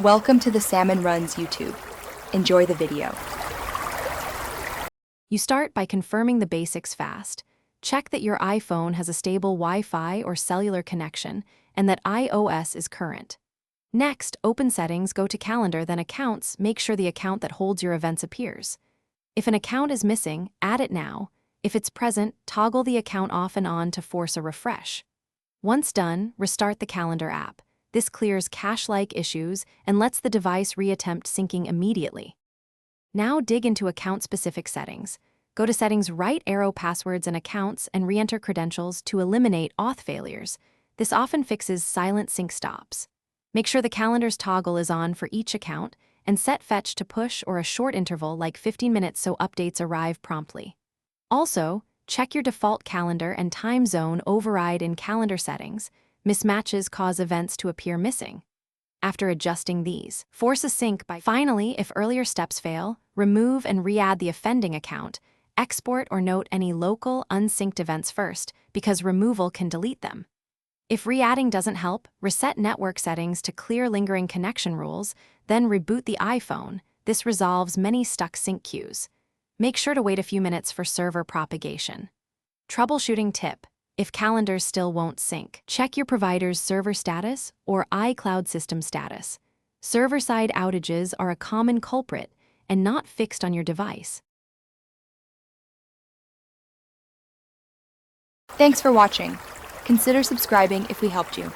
Welcome to the Salmon Runs YouTube. Enjoy the video. You start by confirming the basics fast. Check that your iPhone has a stable Wi-Fi or cellular connection and that iOS is current. Next, open Settings, go to Calendar, then Accounts, make sure the account that holds your events appears. If an account is missing, add it now. If it's present, toggle the account off and on to force a refresh. Once done, restart the Calendar app. This clears cache-like issues and lets the device reattempt syncing immediately. Now dig into account-specific settings. Go to Settings, right arrow Passwords and Accounts, and re-enter credentials to eliminate auth failures. This often fixes silent sync stops. Make sure the calendar's toggle is on for each account, and set fetch to push or a short interval like 15 minutes so updates arrive promptly. Also, check your default calendar and time zone override in calendar settings. Mismatches cause events to appear missing. After adjusting these, force a sync by finally, if earlier steps fail, remove and re-add the offending account. Export or note any local, unsynced events first, because removal can delete them. If re-adding doesn't help, reset network settings to clear lingering connection rules, then reboot the iPhone. This resolves many stuck sync queues. Make sure to wait a few minutes for server propagation. Troubleshooting tip: if calendars still won't sync, check your provider's server status or iCloud system status. Server-side outages are a common culprit and not fixed on your device. Thanks for watching. Consider subscribing if we helped you.